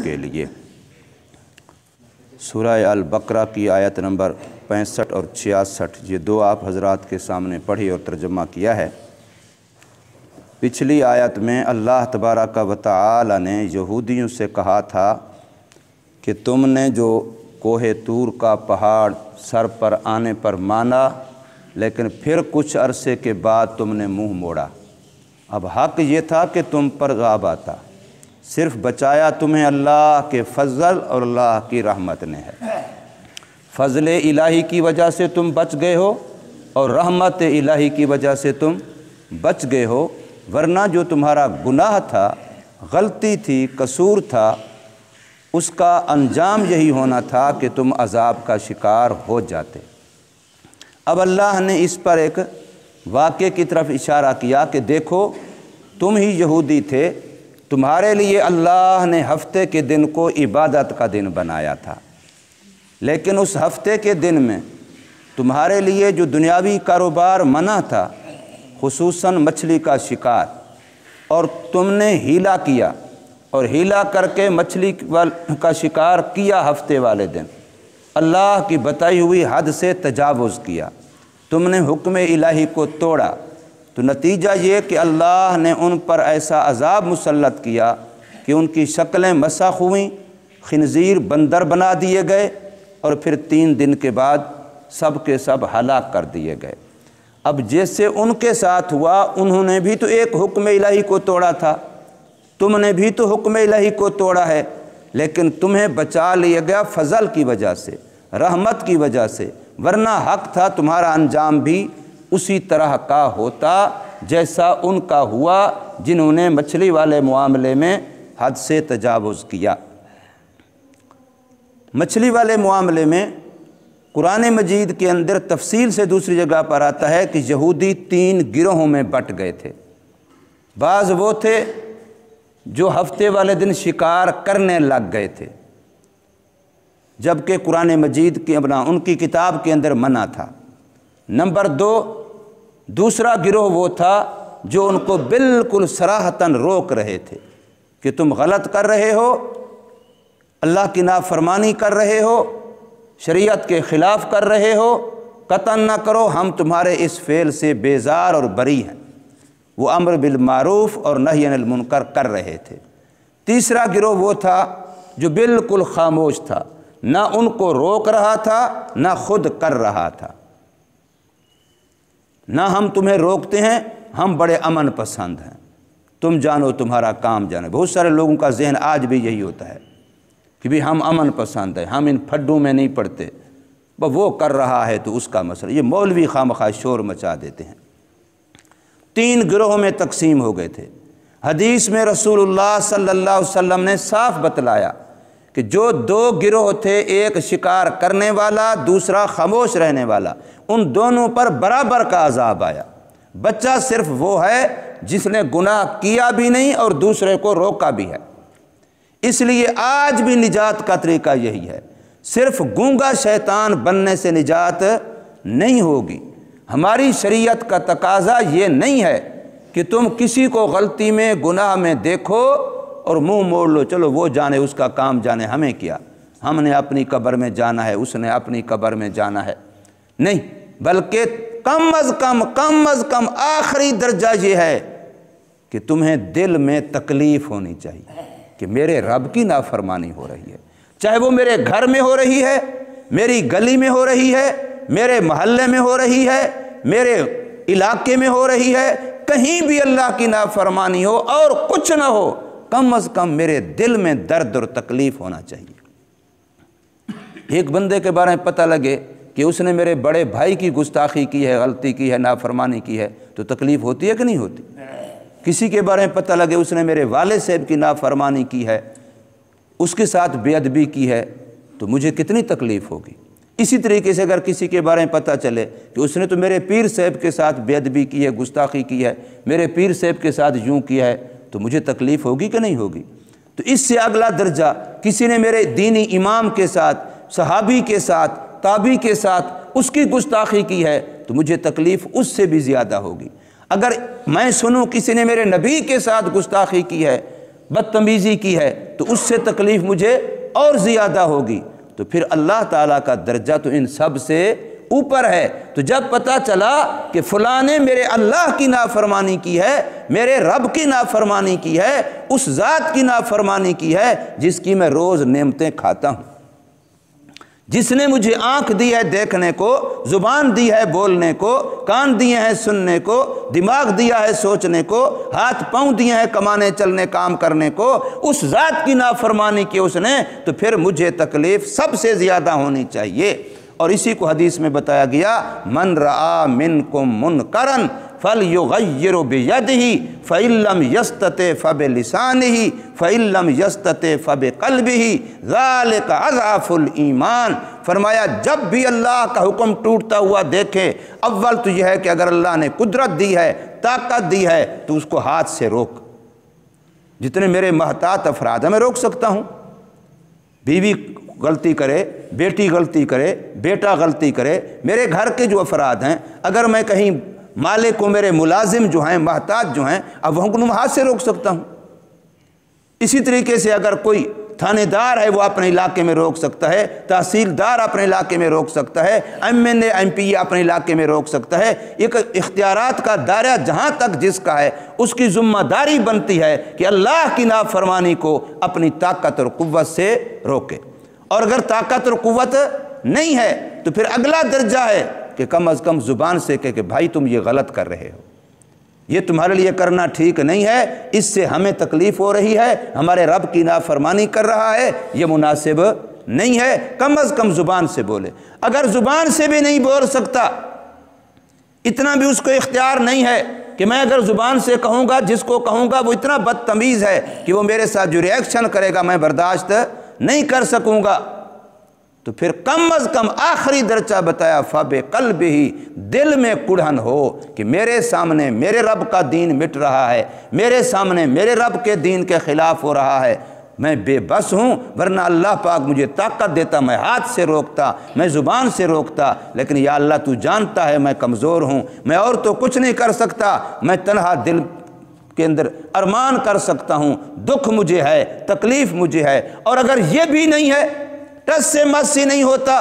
کے لیے۔ سورہ البقرہ کی آیت نمبر 65 اور 66 یہ دو آپ حضرات کے سامنے پڑھی اور ترجمہ کیا ہے۔ پچھلی آیت میں اللہ تبارک و تعالی نے یہودیوں سے کہا تھا کہ تم نے جو کوہ طور کا پہاڑ سر پر آنے پر مانا، لیکن پھر کچھ عرصے کے بعد تم نے منہ موڑا۔ اب حق یہ تھا کہ تم پر عذاب آتا، صرف بچایا تمہیں اللہ کے فضل اور اللہ کی رحمت نے ہے۔ فضل الہی کی وجہ سے تم بچ گئے ہو اور رحمت الہی کی وجہ سے تم بچ گئے ہو، ورنہ جو تمہارا گناہ تھا، غلطی تھی، قصور تھا، اس کا انجام یہی ہونا تھا کہ تم عذاب کا شکار ہو جاتے۔ اب اللہ نے اس پر ایک واقعے کی طرف اشارہ کیا کہ دیکھو تم ہی یہودی تھے، تمہارے لیے اللہ نے ہفتے کے دن کو عبادت کا دن بنایا تھا، لیکن اس ہفتے کے دن میں تمہارے لیے جو دنیاوی کاروبار منع تھا، خصوصاً مچھلی کا شکار، اور تم نے ہیلا کیا اور ہیلا کر کے مچھلی کا شکار کیا ہفتے والے دن، اللہ کی بتائی ہوئی حد سے تجاوز کیا، تم نے حکم الہی کو توڑا، تو نتیجہ یہ کہ اللہ نے ان پر ایسا عذاب مسلط کیا کہ ان کی شکلیں مسخ ہوئیں، خنزیر بندر بنا دیے گئے، اور پھر 3 دن کے بعد سب کے سب ہلاک کر دیے گئے۔ اب جیسے ان کے ساتھ ہوا، انہوں نے بھی تو ایک حکم الہی کو توڑا تھا، تم نے بھی تو حکم الہی کو توڑا ہے، لیکن تمہیں بچا لیا گیا فضل کی وجہ سے، رحمت کی وجہ سے، ورنہ حق تھا تمہارا انجام بھی اسی طرح کا ہوتا جیسا ان کا ہوا جنہوں نے مچھلی والے معاملے میں حد سے تجاوز کیا۔ مچھلی والے معاملے میں قرآن مجید کے اندر تفصیل سے دوسری جگہ پر آتا ہے کہ یہودی 3 گروہوں میں بٹ گئے تھے۔ بعض وہ تھے جو ہفتے والے دن شکار کرنے لگ گئے تھے، جبکہ قرآن مجید کی ان کی کتاب کے اندر منع تھا۔ نمبر 2، دوسرا گروہ وہ تھا جو ان کو بالکل صراحتاً روک رہے تھے کہ تم غلط کر رہے ہو، اللہ کی نافرمانی کر رہے ہو، شریعت کے خلاف کر رہے ہو، قطعاً نہ کرو، ہم تمہارے اس فعل سے بیزار اور بری ہیں۔ وہ امر بالمعروف اور نہی عن المنکر کر رہے تھے۔ تیسرا گروہ وہ تھا جو بالکل خاموش تھا، نہ ان کو روک رہا تھا نہ خود کر رہا تھا۔ نہ ہم تمہیں روکتے ہیں، ہم بڑے امن پسند ہیں، تم جانو تمہارا کام جانے۔ بہت سارے لوگوں کا ذہن آج بھی یہی ہوتا ہے کہ بھی ہم امن پسند ہیں، ہم ان پھڈوں میں نہیں پڑتے، وہ کر رہا ہے تو اس کا مسئلہ۔ یہ مولوی خواہ شور مچا دیتے ہیں۔ 3 گروہوں میں تقسیم ہو گئے تھے۔ حدیث میں رسول اللہ صلی اللہ علیہ وسلم نے صاف بتلایا کہ جو 2 گروہ تھے، ایک شکار کرنے والا، دوسرا خاموش رہنے والا، ان دونوں پر برابر کا عذاب آیا۔ بچہ صرف وہ ہے جس نے گناہ کیا بھی نہیں اور دوسرے کو روکا بھی ہے۔ اس لیے آج بھی نجات کا طریقہ یہی ہے، صرف گونگا شیطان بننے سے نجات نہیں ہوگی۔ ہماری شریعت کا تقاضا یہ نہیں ہے کہ تم کسی کو غلطی میں گناہ میں دیکھو اور منہ موڑ لو، چلو وہ جانے، اس کا کام جانے، ہمیں کیا، ہم نے اپنی قبر میں جانا ہے، اس نے اپنی قبر میں جانا ہے۔ نہیں، بلکہ کم از کم آخری درجہ یہ ہے کہ تمہیں دل میں تکلیف ہونی چاہیے کہ میرے رب کی نافرمانی ہو رہی ہے، چاہے وہ میرے گھر میں ہو رہی ہے، میری گلی میں ہو رہی ہے، میرے محلے میں ہو رہی ہے، میرے علاقے میں ہو رہی ہے، کہیں بھی اللہ کی نافرمانی ہو اور کچھ نہ ہو، کم از کم میرے دل میں درد اور تکلیف ہونا چاہیے۔ ایک بندے کے بارے میں پتہ لگے کہ اس نے میرے بڑے بھائی کی گستاخی کی ہے، غلطی کی ہے، نافرمانی کی ہے، تو تکلیف ہوتی ہے کہ نہیں ہوتی؟ کسی کے بارے میں پتہ لگے اس نے میرے والد صاحب کی نافرمانی کی ہے، اس کے ساتھ بے ادبی کی ہے، تو مجھے کتنی تکلیف ہوگی۔ اسی طریقے سے اگر کسی کے بارے میں پتہ چلے کہ اس نے تو میرے پیر صاحب کے ساتھ بے ادبی کی ہے، گستاخی کی ہے، میرے پیر صاحب کے ساتھ یوں کیا ہے، تو مجھے تکلیف ہوگی کہ نہیں ہوگی؟ تو اس سے اگلا درجہ، کسی نے میرے دینی امام کے ساتھ، صحابی کے ساتھ، تابعی کے ساتھ اس کی گستاخی کی ہے، تو مجھے تکلیف اس سے بھی زیادہ ہوگی۔ اگر میں سنوں کسی نے میرے نبی کے ساتھ گستاخی کی ہے، بدتمیزی کی ہے، تو اس سے تکلیف مجھے اور زیادہ ہوگی، تو پھر اللہ تعالیٰ کا درجہ تو ان سب سے اوپر ہے۔ تو جب پتہ چلا کہ فلاں نے میرے اللہ کی نافرمانی کی ہے، میرے رب کی نافرمانی کی ہے، اس ذات کی نافرمانی کی ہے جس کی میں روز نعمتیں کھاتا ہوں، جس نے مجھے آنکھ دی ہے دیکھنے کو، زبان دی ہے بولنے کو، کان دیے ہیں سننے کو، دماغ دیا ہے سوچنے کو، ہاتھ پاؤں دیے ہیں کمانے چلنے کام کرنے کو، اس ذات کی نافرمانی کی اس نے، تو پھر مجھے تکلیف سب سے زیادہ ہونی چاہیے۔ اور اسی کو حدیث میں بتایا گیا، من رآ منکم منکرا فلیغیر بیدہ فإن لم یستطع فبلسانہ فإن لم یستطع فبقلبہ ذلک اضعف الایمان۔ فرمایا جب بھی اللہ کا حکم ٹوٹتا ہوا دیکھے، اول تو یہ ہے کہ اگر اللہ نے قدرت دی ہے، طاقت دی ہے، تو اس کو ہاتھ سے روک۔ جتنے میرے محتاط افراد ہیں میں روک سکتا ہوں، بیوی غلطی کرے، بیٹی غلطی کرے، بیٹا غلطی کرے، میرے گھر کے جو افراد ہیں، اگر میں کہیں مالک کو میرے ملازم جو ہیں، محتاج جو ہیں، اب وہ کو ہاتھ سے روک سکتا ہوں۔ اسی طریقے سے اگر کوئی تھانے دار ہے وہ اپنے علاقے میں روک سکتا ہے، تحصیلدار اپنے علاقے میں روک سکتا ہے، MNA MP اپنے علاقے میں روک سکتا ہے۔ ایک اختیارات کا دائرہ جہاں تک جس کا ہے، اس کی ذمہ داری بنتی ہے کہ اللہ کی نافرمانی کو اپنی طاقت اور قوت سے روکے۔ اور اگر طاقت اور قوت نہیں ہے تو پھر اگلا درجہ ہے کہ کم از کم زبان سے کہ بھائی تم یہ غلط کر رہے ہو، یہ تمہارے لیے کرنا ٹھیک نہیں ہے، اس سے ہمیں تکلیف ہو رہی ہے، ہمارے رب کی نافرمانی کر رہا ہے، یہ مناسب نہیں ہے، کم از کم زبان سے بولے۔ اگر زبان سے بھی نہیں بول سکتا، اتنا بھی اس کو اختیار نہیں ہے کہ میں اگر زبان سے کہوں گا، جس کو کہوں گا وہ اتنا بدتمیز ہے کہ وہ میرے ساتھ جو ریئیکشن کرے گا میں برداشت نہیں کر سکوں گا، تو پھر کم از کم آخری درجہ بتایا فَبِقَلْبِهِ، دل میں کڑھن ہو کہ میرے سامنے میرے رب کا دین مٹ رہا ہے، میرے سامنے میرے رب کے دین کے خلاف ہو رہا ہے، میں بے بس ہوں، ورنہ اللہ پاک مجھے طاقت دیتا، میں ہاتھ سے روکتا، میں زبان سے روکتا، لیکن یا اللہ تو جانتا ہے میں کمزور ہوں، میں اور تو کچھ نہیں کر سکتا، میں تنہا دل کے اندر ارمان کر سکتا ہوں، دکھ مجھے ہے، تکلیف مجھے ہے۔ اور اگر یہ بھی نہیں ہے، ٹس سے مس سے نہیں ہوتا،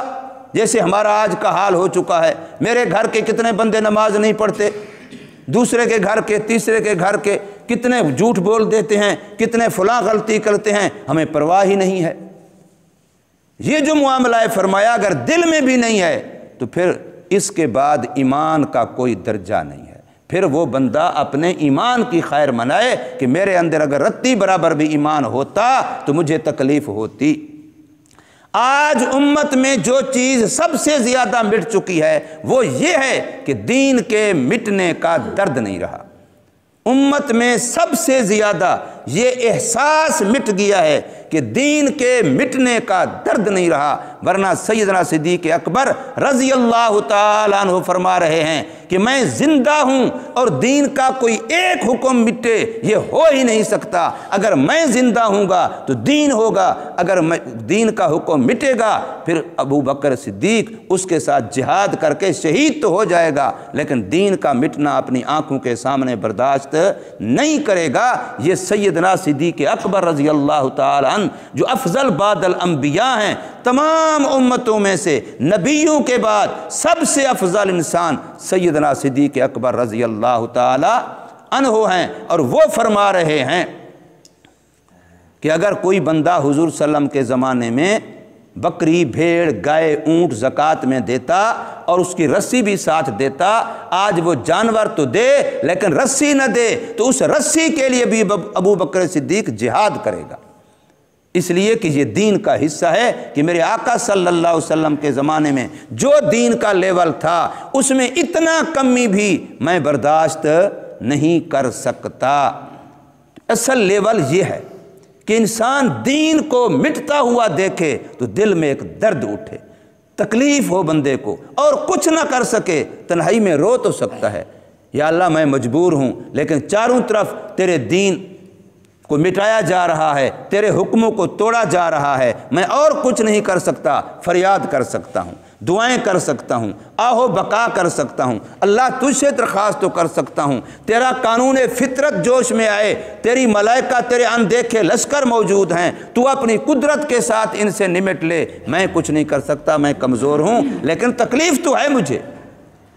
جیسے ہمارا آج کا حال ہو چکا ہے، میرے گھر کے کتنے بندے نماز نہیں پڑھتے، دوسرے کے گھر کے، تیسرے کے گھر کے کتنے جھوٹ بول دیتے ہیں، کتنے فلاں غلطی کرتے ہیں، ہمیں پرواہ ہی نہیں ہے۔ یہ جو معاملہ ہے فرمایا اگر دل میں بھی نہیں ہے تو پھر اس کے بعد ایمان کا کوئی درجہ نہیں ہے، پھر وہ بندہ اپنے ایمان کی خیر منائے کہ میرے اندر اگر رتی برابر بھی ایمان ہوتا تو مجھے تکلیف ہوتی۔ آج امت میں جو چیز سب سے زیادہ مٹ چکی ہے وہ یہ ہے کہ دین کے مٹنے کا درد نہیں رہا۔ امت میں سب سے زیادہ یہ احساس مٹ گیا ہے کہ دین کے مٹنے کا درد نہیں رہا، ورنہ سیدنا صدیق اکبر رضی اللہ تعالیٰ عنہ فرما رہے ہیں کہ میں زندہ ہوں اور دین کا کوئی ایک حکم مٹے یہ ہو ہی نہیں سکتا، اگر میں زندہ ہوں گا تو دین ہوگا، اگر دین کا حکم مٹے گا پھر ابو بکر صدیق اس کے ساتھ جہاد کر کے شہید تو ہو جائے گا، لیکن دین کا مٹنا اپنی آنکھوں کے سامنے برداشت نہیں کرے گا۔ یہ سیدنا صدیق اکبر رضی اللہ تعالی عنہ جو افضل بعد الانبیاء ہیں، تمام امتوں میں سے نبیوں کے بعد سب سے افضل انسان سیدنا صدیق اکبر رضی اللہ تعالی عنہ ہیں، اور وہ فرما رہے ہیں کہ اگر کوئی بندہ حضور صلی اللہ علیہ وسلم کے زمانے میں بکری، بھیڑ، گائے، اونٹ زکوٰۃ میں دیتا اور اس کی رسی بھی ساتھ دیتا، آج وہ جانور تو دے لیکن رسی نہ دے تو اس رسی کے لیے بھی ابو بکر صدیق جہاد کرے گا، اس لیے کہ یہ دین کا حصہ ہے کہ میرے آقا صلی اللہ علیہ وسلم کے زمانے میں جو دین کا لیول تھا اس میں اتنا کمی بھی میں برداشت نہیں کر سکتا۔ اصل لیول یہ ہے کہ انسان دین کو مٹتا ہوا دیکھے تو دل میں ایک درد اٹھے، تکلیف ہو بندے کو، اور کچھ نہ کر سکے، تنہائی میں رو تو سکتا ہے یا اللہ میں مجبور ہوں، لیکن چاروں طرف تیرے دین کو مٹایا جا رہا ہے، تیرے حکموں کو توڑا جا رہا ہے، میں اور کچھ نہیں کر سکتا، فریاد کر سکتا ہوں، دعائیں کر سکتا ہوں، آہو بقا کر سکتا ہوں، اللہ تجھ سے درخواست تو کر سکتا ہوں، تیرا قانون فطرت جوش میں آئے، تیری ملائکہ تیرے اندیکھے لشکر موجود ہیں، تو اپنی قدرت کے ساتھ ان سے نمٹ لے، میں کچھ نہیں کر سکتا، میں کمزور ہوں، لیکن تکلیف تو ہے مجھے،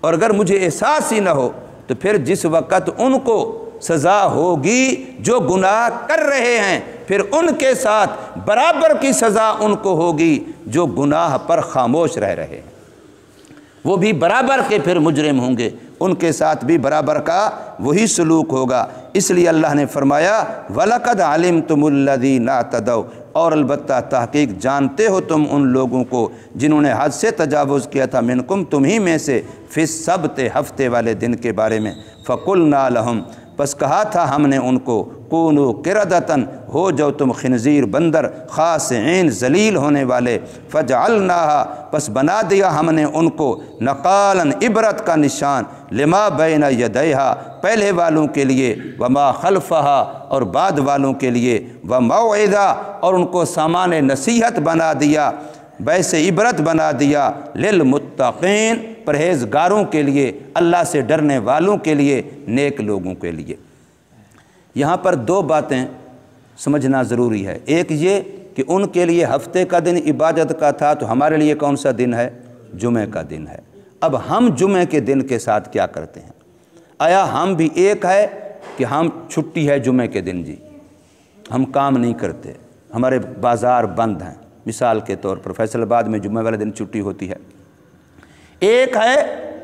اور اگر مجھے احساس ہی نہ ہو تو پھر جس وقت ان کو سزا ہوگی جو گناہ کر رہے ہیں، پھر ان کے ساتھ برابر کی سزا ان کو ہوگی جو گناہ پر خاموش رہ رہے ہیں، وہ بھی برابر کے پھر مجرم ہوں گے، ان کے ساتھ بھی برابر کا وہی سلوک ہوگا۔ اس لیے اللہ نے فرمایا وَلَقَدْ عَلِمْتُمُ الَّذِينَ اعْتَدَوْا، اور البتہ تحقیق جانتے ہو تم ان لوگوں کو جنہوں نے حد سے تجاوز کیا تھا، منکم تمہیں میں سے، فی السبت ہفتے والے دن کے بارے میں، فَقُلْنَا لَهُمْ، پس کہا تھا ہم نے ان کو، کونوا قردۃ، ہو جاؤ تم خنزیر بندر، خاسئین ذلیل ہونے والے، فجعلناها، پس بنا دیا ہم نے ان کو، نقالاً عبرت کا نشان، لما بین یدیہا، پہلے والوں کے لیے، وما خلفہا، اور بعد والوں کے لیے، وموعظہ، اور ان کو سامان نصیحت بنا دیا، باعث عبرت بنا دیا، للمتقین، پرہیزگاروں کے لیے، اللہ سے ڈرنے والوں کے لیے، نیک لوگوں کے لیے۔ یہاں پر دو باتیں سمجھنا ضروری ہے، ایک یہ کہ ان کے لیے ہفتے کا دن عبادت کا تھا، تو ہمارے لیے کون سا دن ہے؟ جمعہ کا دن ہے۔ اب ہم جمعہ کے دن کے ساتھ کیا کرتے ہیں؟ آیا ہم بھی ایک ہے کہ ہم چھٹی ہے جمعہ کے دن، جی ہم کام نہیں کرتے، ہمارے بازار بند ہیں، مثال کے طور پر فیصل آباد میں جمعہ والے دن چھٹی ہوتی ہے۔ ایک ہے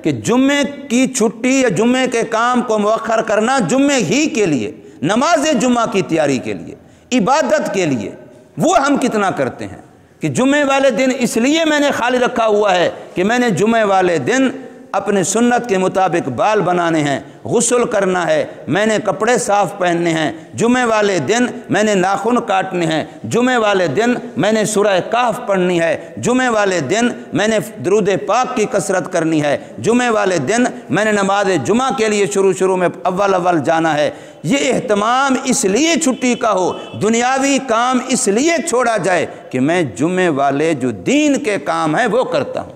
کہ جمعے کی چھٹی یا جمعے کے کام کو مؤخر کرنا جمعے ہی کے لیے، نماز جمعہ کی تیاری کے لیے، عبادت کے لیے، وہ ہم کتنا کرتے ہیں کہ جمعے والے دن اس لیے میں نے خالی رکھا ہوا ہے کہ میں نے جمعے والے دن اپنے سنت کے مطابق بال بنانے ہیں، غسل کرنا ہے، میں نے کپڑے صاف پہننے ہیں، جمعے والے دن میں نے ناخن کاٹنے ہیں، جمعے والے دن میں نے سورہ کہف پڑھنی ہے، جمعے والے دن میں نے درود پاک کی کثرت کرنی ہے، جمعے والے دن میں نے نماز جمعہ کے لیے شروع میں اول جانا ہے۔ یہ اہتمام اس لیے چھٹی کا ہو، دنیاوی کام اس لیے چھوڑا جائے کہ میں جمعے والے جو دین کے کام ہیں وہ کرتا ہوں،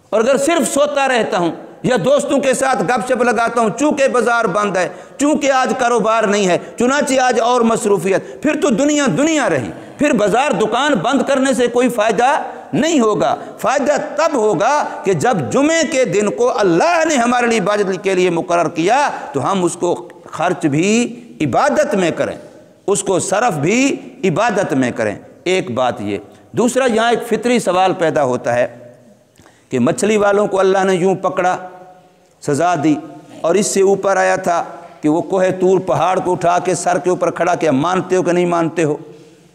اور اگر صرف سوتا رہتا ہوں یا دوستوں کے ساتھ گپ شپ لگاتا ہوں، چونکہ بازار بند ہے، چونکہ آج کاروبار نہیں ہے، چنانچہ آج اور مصروفیت، پھر تو دنیا رہی، پھر بازار دکان بند کرنے سے کوئی فائدہ نہیں ہوگا۔ فائدہ تب ہوگا کہ جب جمعے کے دن کو اللہ نے ہمارے لیے عبادت کے لیے مقرر کیا تو ہم اس کو خرچ بھی عبادت میں کریں، اس کو صرف بھی عبادت میں کریں۔ ایک بات یہ، دوسرا یہاں ایک فطری سوال پیدا ہوتا ہے کہ مچھلی والوں کو اللہ نے یوں پکڑا، سزا دی، اور اس سے اوپر آیا تھا کہ وہ کوہ طور پہاڑ کو اٹھا کے سر کے اوپر کھڑا کیا، مانتے ہو کہ نہیں مانتے ہو؟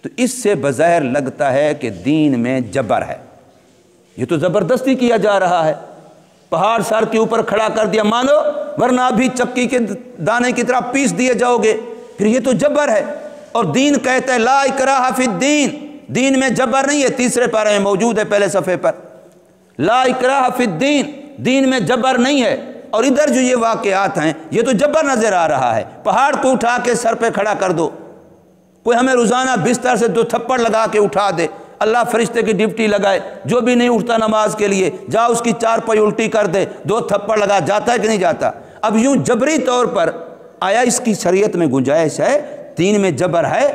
تو اس سے بظاہر لگتا ہے کہ دین میں جبر ہے، یہ تو زبردستی کیا جا رہا ہے، پہاڑ سر کے اوپر کھڑا کر دیا، مانو ورنہ ابھی چکی کے دانے کی طرح پیس دیے جاؤ گے، پھر یہ تو جبر ہے۔ اور دین کہتا ہے لا اکراہ فی الدین، دین میں جبر نہیں ہے، تیسرے پارے میں موجود ہے پہلے صفحے پر، لا اکراہ فی الدین، دین میں جبر نہیں ہے۔ اور ادھر جو یہ واقعات ہیں یہ تو جبر نظر آ رہا ہے، پہاڑ کو اٹھا کے سر پہ کھڑا کر دو، کوئی ہمیں روزانہ بستر سے 2 تھپڑ لگا کے اٹھا دے، اللہ فرشتے کی ڈیوٹی لگائے، جو بھی نہیں اٹھتا نماز کے لیے جا اس کی 4 پائی الٹی کر دے، 2 تھپڑ لگا، جاتا ہے کہ نہیں جاتا؟ اب یوں جبری طور پر آیا اس کی شریعت میں گنجائش ہے، دین میں جبر ہے؟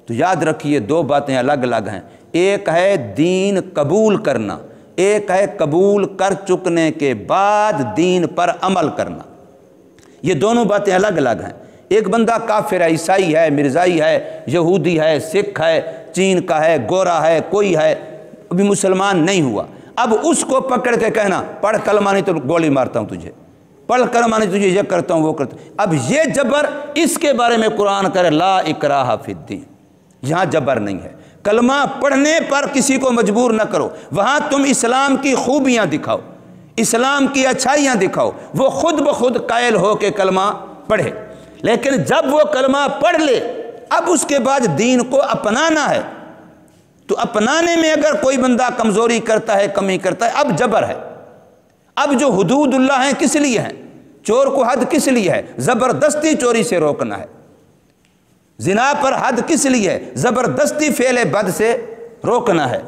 تو یاد رکھیے 2 باتیں الگ الگ ہیں، ایک ہے دین قبول کرنا، ایک ہے قبول کر چکنے کے بعد دین پر عمل کرنا، یہ دونوں باتیں الگ الگ ہیں۔ ایک بندہ کافر ہے، عیسائی ہے، مرزائی ہے، یہودی ہے، سکھ ہے، چین کا ہے، گورا ہے، کوئی ہے، ابھی مسلمان نہیں ہوا، اب اس کو پکڑ کے کہنا پڑھ کلمہ نہیں تو گولی مارتا ہوں تجھے، پڑھ کلمہ نہیں تجھے یہ کرتا ہوں وہ کرتا ہوں، اب یہ جبر، اس کے بارے میں قرآن کرے لا اکراہ فی الدین، یہاں جبر نہیں ہے، کلمہ پڑھنے پر کسی کو مجبور نہ کرو، وہاں تم اسلام کی خوبیاں دکھاؤ، اسلام کی اچھائیاں دکھاؤ، وہ خود بخود قائل ہو کے کلمہ پڑھے، لیکن جب وہ کلمہ پڑھ لے اب اس کے بعد دین کو اپنانا ہے، تو اپنانے میں اگر کوئی بندہ کمزوری کرتا ہے، کمی کرتا ہے، اب جبر ہے۔ اب جو حدود اللہ ہیں کس لیے ہیں؟ چور کو حد کس لیے ہے؟ زبردستی چوری سے روکنا ہے، زنا پر حد کس لیے ہے؟ زبردستی فعل بد سے روکنا ہے۔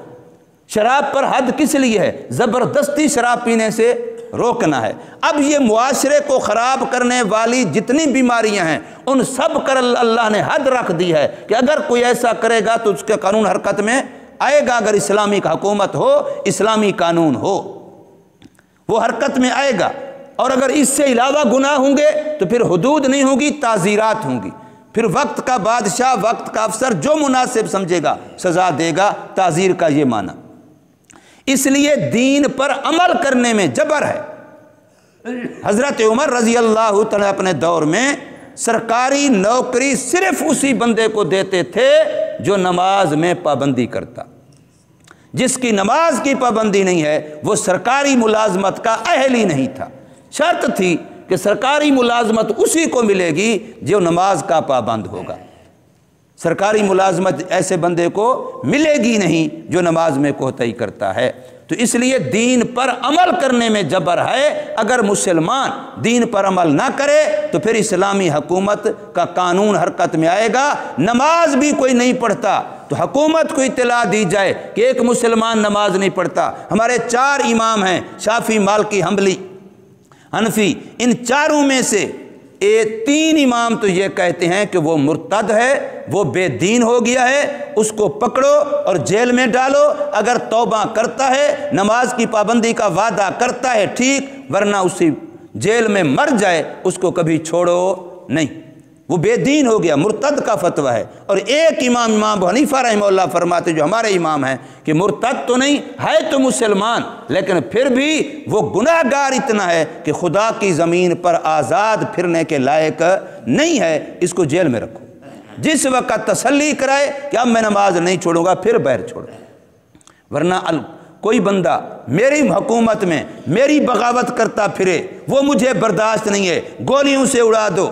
شراب پر حد کس لیے ہے؟ زبردستی شراب پینے سے روکنا ہے۔ اب یہ معاشرے کو خراب کرنے والی جتنی بیماریاں ہیں ان سب پر اللہ نے حد رکھ دی ہے کہ اگر کوئی ایسا کرے گا تو اس کے قانون حرکت میں آئے گا۔ اگر اسلامی حکومت ہو، اسلامی قانون ہو، وہ حرکت میں آئے گا۔ اور اگر اس سے علاوہ گناہ ہوں گے تو پھر حدود نہیں ہوگی، تعزیرات ہوں گی۔ پھر وقت کا بادشاہ، وقت کا افسر جو مناسب سمجھے گا سزا دے گا۔ تعزیر کا یہ معنی۔ اس لیے دین پر عمل کرنے میں جبر ہے۔ حضرت عمر رضی اللہ تعالیٰ اپنے دور میں سرکاری نوکری صرف اسی بندے کو دیتے تھے جو نماز میں پابندی کرتا۔ جس کی نماز کی پابندی نہیں ہے وہ سرکاری ملازمت کا اہل ہی نہیں تھا۔ شرط تھی کہ سرکاری ملازمت اسی کو ملے گی جو نماز کا پابند ہوگا۔ سرکاری ملازمت ایسے بندے کو ملے گی نہیں جو نماز میں کوتاہی کرتا ہے۔ تو اس لیے دین پر عمل کرنے میں جبر ہے۔ اگر مسلمان دین پر عمل نہ کرے تو پھر اسلامی حکومت کا قانون حرکت میں آئے گا۔ نماز بھی کوئی نہیں پڑھتا تو حکومت کو اطلاع دی جائے کہ ایک مسلمان نماز نہیں پڑھتا۔ ہمارے 4 امام ہیں، شافعی، مالکی، حنبلی، حنفی۔ ان چاروں میں سے 3 امام تو یہ کہتے ہیں کہ وہ مرتد ہے، وہ بے دین ہو گیا ہے، اس کو پکڑو اور جیل میں ڈالو۔ اگر توبہ کرتا ہے، نماز کی پابندی کا وعدہ کرتا ہے ٹھیک، ورنہ اسی جیل میں مر جائے، اس کو کبھی چھوڑو نہیں۔ وہ بے دین ہو گیا، مرتد کا فتویٰ ہے۔ اور ایک امام ابو حنیفہ رحمہ اللہ فرماتے جو ہمارے امام ہیں کہ مرتد تو نہیں ہے تو مسلمان، لیکن پھر بھی وہ گناہ گار اتنا ہے کہ خدا کی زمین پر آزاد پھرنے کے لائق نہیں ہے، اس کو جیل میں رکھو۔ جس وقت تسلی کرائے کہ اب میں نماز نہیں چھوڑوں گا پھر باہر چھوڑو۔ ورنہ کوئی بندہ میری حکومت میں میری بغاوت کرتا پھرے، وہ مجھے برداشت نہیں ہے، گولیوں سے اڑا دو،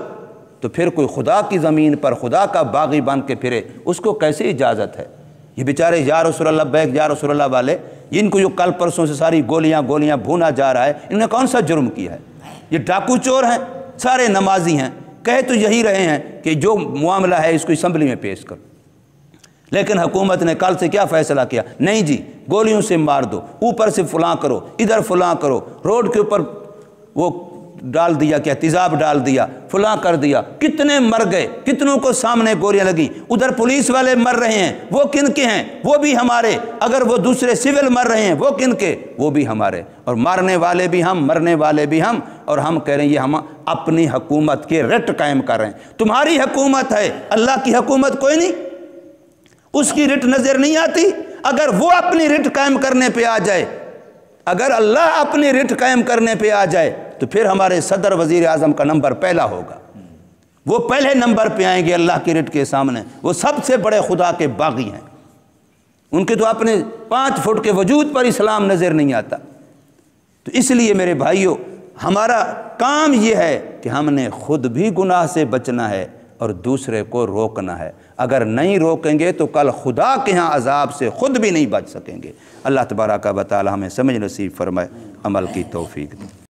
تو پھر کوئی خدا کی زمین پر خدا کا باغی بن کے پھرے، اس کو کیسے اجازت ہے؟ یہ بیچارے یا رسول اللہ بیگ یا رسول اللہ والے، ان کو جو کل پرسوں سے ساری گولیاں بھونا جا رہا ہے، انہوں نے کون سا جرم کیا ہے؟ یہ ڈاکو چور ہیں، سارے نمازی ہیں، کہہ تو یہی رہے ہیں کہ جو معاملہ ہے اس کو اسمبلی میں پیش کرو۔ لیکن حکومت نے کل سے کیا فیصلہ کیا؟ نہیں جی، گولیوں سے مار دو، اوپر سے فلاں کرو، ادھر فلاں کرو، روڈ کے اوپر وہ ڈال دیا، کیا تیزاب ڈال دیا، فلاں کر دیا۔ کتنے مر گئے، کتنوں کو سامنے گولیاں لگی۔ ادھر پولیس والے مر رہے ہیں، وہ کن کے ہیں؟ وہ بھی ہمارے۔ اگر وہ دوسرے سول مر رہے ہیں، وہ کن کے؟ وہ بھی ہمارے۔ اور مارنے والے بھی ہم، مرنے والے بھی ہم، اور ہم کہہ رہے ہیں یہ ہم اپنی حکومت کے رٹ قائم کر رہے ہیں۔ تمہاری حکومت ہے، اللہ کی حکومت کوئی نہیں، اس کی رٹ نظر نہیں آتی؟ اگر وہ اپنی رٹ قائم کرنے پہ آ جائے، اگر اللہ اپنی رٹ قائم کرنے پہ آ جائے تو پھر ہمارے صدر وزیر اعظم کا نمبر پہلا ہوگا۔ وہ پہلے نمبر پہ آئیں گے اللہ کی رٹ کے سامنے۔ وہ سب سے بڑے خدا کے باغی ہیں، ان کے تو اپنے 5 فٹ کے وجود پر اسلام نظر نہیں آتا۔ تو اس لیے میرے بھائیوں، ہمارا کام یہ ہے کہ ہم نے خود بھی گناہ سے بچنا ہے اور دوسرے کو روکنا ہے۔ اگر نہیں روکیں گے تو کل خدا کے ہاں عذاب سے خود بھی نہیں بچ سکیں گے۔ اللہ تبارک و تعالی ہمیں سمجھ نصیب فرمائے، عمل کی توفیق دے۔